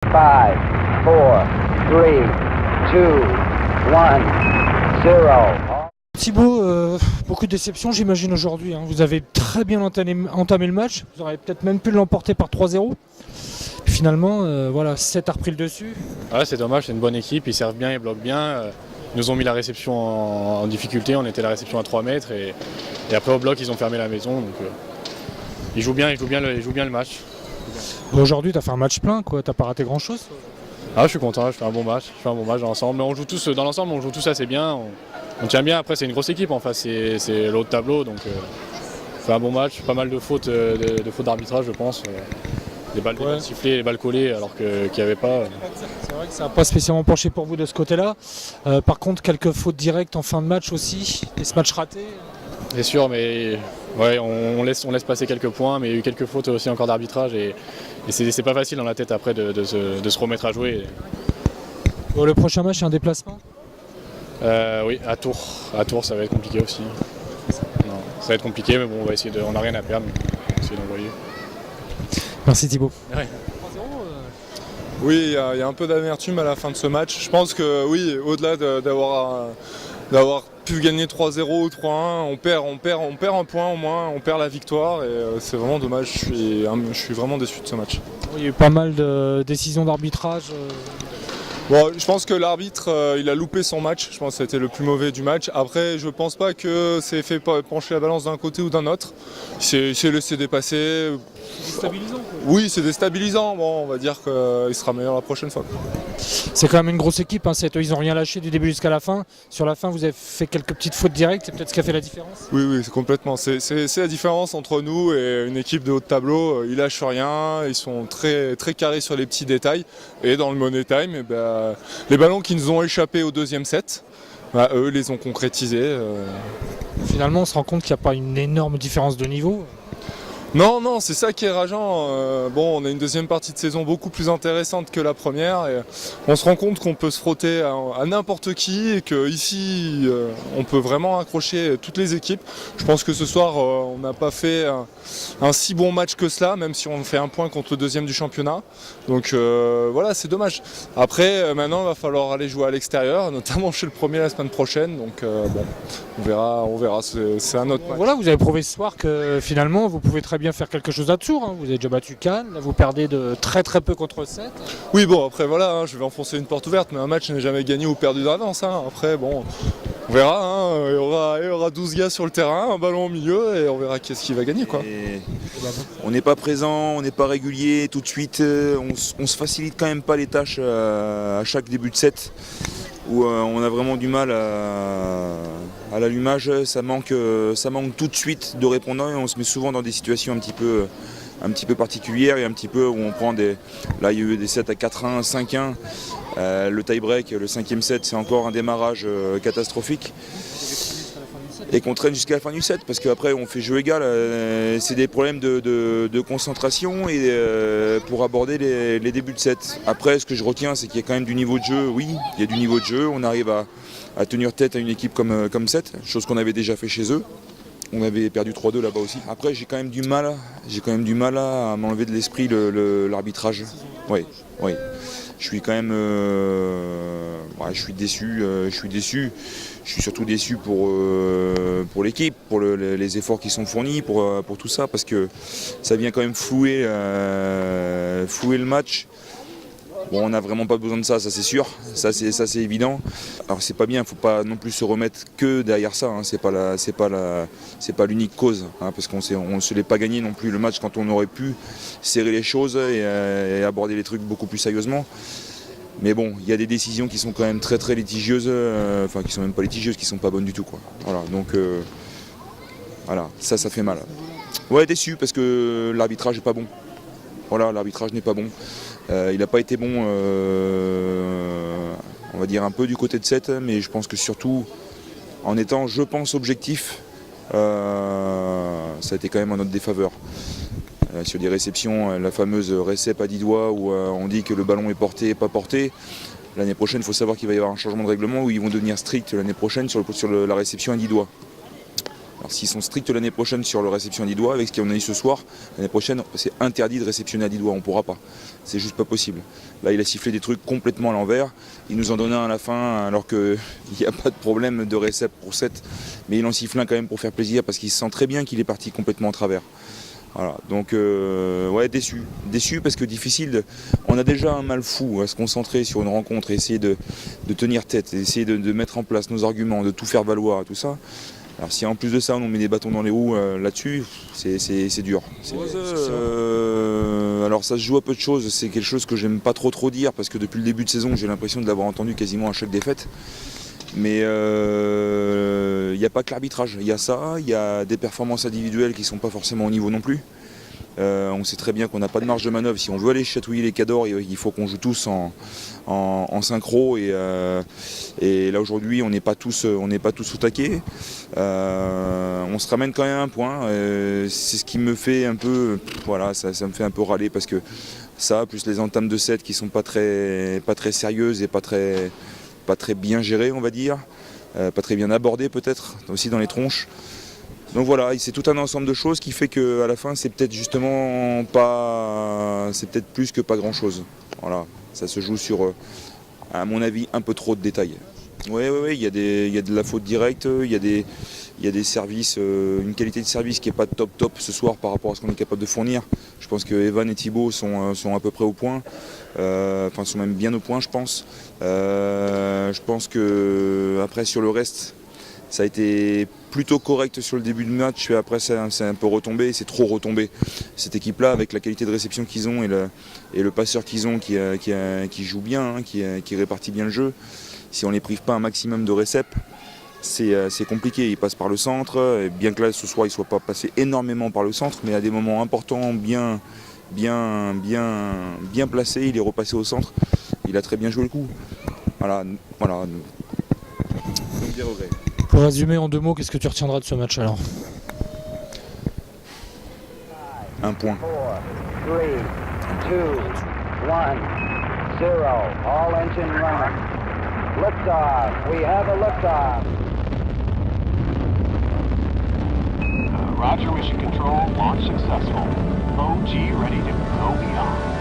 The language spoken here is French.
5, 4, 3, 2, 1, 0. Thibaut, beaucoup de déceptions j'imagine aujourd'hui. Vous avez très bien entamé le match, vous auriez peut-être même pu l'emporter par 3-0. Finalement, voilà, 7 a repris le dessus. Ouais, c'est dommage, c'est une bonne équipe, ils servent bien, ils bloquent bien. Ils nous ont mis la réception en difficulté, on était la réception à 3 mètres et après au bloc ils ont fermé la maison. Donc, ils jouent bien le match. Bon, aujourd'hui tu as fait un match plein, quoi. T'as pas raté grand chose. Ah, je suis content, je fais un bon match dans l'ensemble. Mais on joue tous, dans l'ensemble on joue tous assez bien, on tient bien. Après c'est une grosse équipe en face, c'est l'autre tableau. Donc on fait un bon match, pas mal de fautes d'arbitrage je pense. Des balles sifflées, les balles collées alors qu'il n'y avait pas. C'est vrai que ça n'a pas spécialement penché pour vous de ce côté-là. Par contre, quelques fautes directes en fin de match aussi, des matchs ratés. C'est sûr, mais ouais, on laisse passer quelques points, mais il y a eu quelques fautes aussi encore d'arbitrage et c'est pas facile dans la tête après de se remettre à jouer. Bon, le prochain match, c'est un déplacement. Oui, à Tours. À Tours, ça va être compliqué aussi. Non, ça va être compliqué, mais bon, on va essayer on n'a rien à perdre, mais on va essayer d'envoyer. Merci Thibaut. Ouais. Oui, il y a un peu d'amertume à la fin de ce match. Je pense que oui, au-delà d'avoir pu gagner 3-0 ou 3-1, on perd un point au moins, on perd la victoire et c'est vraiment dommage. Je suis vraiment déçu de ce match. Il y a eu pas mal de décisions d'arbitrage. Bon, je pense que l'arbitre, il a loupé son match. Je pense que c'était le plus mauvais du match. Après, je pense pas que c'est fait pencher la balance d'un côté ou d'un autre. Il s'est laissé dépasser. C'est déstabilisant, quoi. Oui, c'est déstabilisant. Bon, on va dire qu'il sera meilleur la prochaine fois. C'est quand même une grosse équipe. Ils n'ont rien lâché du début jusqu'à la fin. Sur la fin, vous avez fait quelques petites fautes directes. C'est peut-être ce qui a fait la différence. Oui, c'est complètement. C'est la différence entre nous et une équipe de haut de tableau. Ils lâchent rien. Ils sont très, très carrés sur les petits détails. Et dans le Money Time, eh ben, les ballons qui nous ont échappé au deuxième set, eux les ont concrétisés. Finalement, on se rend compte qu'il n'y a pas une énorme différence de niveau. Non, c'est ça qui est rageant. On a une deuxième partie de saison beaucoup plus intéressante que la première. Et on se rend compte qu'on peut se frotter à n'importe qui et qu'ici, on peut vraiment accrocher toutes les équipes. Je pense que ce soir, on n'a pas fait un si bon match que cela, même si on fait un point contre le deuxième du championnat. Donc voilà, c'est dommage. Après, maintenant, il va falloir aller jouer à l'extérieur, notamment chez le premier la semaine prochaine. Donc on verra. C'est un autre match. Voilà, vous avez prouvé ce soir que finalement, vous pouvez très bien faire quelque chose là-dessous. Vous avez déjà battu Cannes, là vous perdez de très très peu contre 7. Oui, bon, après voilà, je vais enfoncer une porte ouverte, mais un match n'est jamais gagné ou perdu d'avance. Après, bon, on verra. Il y aura 12 gars sur le terrain, un ballon au milieu, et on verra qui est-ce qui va gagner, quoi. On n'est pas présent, on n'est pas régulier tout de suite, on se facilite quand même pas les tâches à chaque début de set, où on a vraiment du mal à l'allumage, ça manque tout de suite de répondants et on se met souvent dans des situations un petit peu particulières et un petit peu où on prend là il y a eu des sets à 4-1, 5-1, le tie-break, le 5e set c'est encore un démarrage catastrophique. Et qu'on traîne jusqu'à la fin du set parce qu'après on fait jeu égal, c'est des problèmes de concentration et pour aborder les débuts de set. Après ce que je retiens c'est qu'il y a quand même du niveau de jeu, oui il y a du niveau de jeu, on arrive à tenir tête à une équipe comme 7, chose qu'on avait déjà fait chez eux. On avait perdu 3-2 là-bas aussi. Après j'ai quand même du mal à m'enlever de l'esprit l'arbitrage. Oui. Je suis quand même je suis déçu. Je suis surtout déçu pour l'équipe, pour les efforts qui sont fournis, pour tout ça, parce que ça vient quand même flouer le match. Bon, on n'a vraiment pas besoin de ça c'est sûr, ça c'est évident. Alors c'est pas bien, il ne faut pas non plus se remettre que derrière ça, c'est pas l'unique cause, parce qu'on ne se l'est pas gagné non plus le match quand on aurait pu serrer les choses et aborder les trucs beaucoup plus sérieusement. Mais bon, il y a des décisions qui sont quand même très très litigieuses, qui sont même pas litigieuses, qui sont pas bonnes du tout, quoi. Voilà, donc voilà, ça fait mal. Ouais, déçu parce que l'arbitrage n'est pas bon. Voilà, l'arbitrage n'est pas bon. Il n'a pas été bon, on va dire un peu du côté de 7, mais je pense que surtout, en étant, je pense, objectif, ça a été quand même en notre défaveur. Sur des réceptions, la fameuse récep à 10 doigts où on dit que le ballon est porté et pas porté. L'année prochaine, il faut savoir qu'il va y avoir un changement de règlement où ils vont devenir stricts l'année prochaine sur la réception à 10 doigts. Alors s'ils sont stricts l'année prochaine sur le réception à 10 doigts, avec ce qu'on a eu ce soir, l'année prochaine c'est interdit de réceptionner à 10 doigts, on ne pourra pas. C'est juste pas possible. Là il a sifflé des trucs complètement à l'envers, il nous en donnait un à la fin alors qu'il n'y a pas de problème de récep pour 7, mais il en siffle un quand même pour faire plaisir parce qu'il se sent très bien qu'il est parti complètement en travers. Voilà, donc ouais, déçu parce que difficile, on a déjà un mal fou à se concentrer sur une rencontre et essayer de tenir tête, essayer de mettre en place nos arguments, de tout faire valoir, tout ça. Alors si en plus de ça on nous met des bâtons dans les roues là-dessus, c'est dur. Alors ça se joue à peu de choses, c'est quelque chose que j'aime pas trop dire parce que depuis le début de saison j'ai l'impression de l'avoir entendu quasiment à chaque défaite. Mais il n'y a pas que l'arbitrage, il y a ça, il y a des performances individuelles qui ne sont pas forcément au niveau non plus. On sait très bien qu'on n'a pas de marge de manœuvre. Si on veut aller chatouiller les cadors, il faut qu'on joue tous en synchro. Et là aujourd'hui, on n'est pas tous au taquet. On se ramène quand même un point. C'est ce qui me fait un peu, voilà, ça me fait un peu râler parce que ça, plus les entames de 7 qui sont pas très sérieuses et pas très bien gérées, on va dire, pas très bien abordées peut-être aussi dans les tronches. Donc voilà, c'est tout un ensemble de choses qui fait qu'à la fin, c'est peut-être justement pas, c'est peut-être plus que pas grand-chose. Voilà, ça se joue sur, à mon avis, un peu trop de détails. Oui, il y a de la faute directe, il y a des services, une qualité de service qui n'est pas top ce soir par rapport à ce qu'on est capable de fournir. Je pense que Evan et Thibaut sont à peu près au point, enfin sont même bien au point, je pense. Je pense que après sur le reste, ça a été plutôt correct sur le début de match, et après c'est un peu retombé, c'est trop retombé. Cette équipe-là, avec la qualité de réception qu'ils ont et le passeur qu'ils ont qui joue bien, hein, qui répartit bien le jeu, si on ne les prive pas un maximum de récep, c'est compliqué. Ils passent par le centre, et bien que là ce soir ils ne soient pas passés énormément par le centre, mais à des moments importants, bien placé, il est repassé au centre, il a très bien joué le coup. Voilà. Donc des regrets. Pour résumer en 2 mots, qu'est-ce que tu retiendras de ce match alors? Un point. 4, 3, 2, 1, 0. All engine running. Liftoff. We have a liftoff. Roger, mission control. Launch successful. OG ready to go beyond.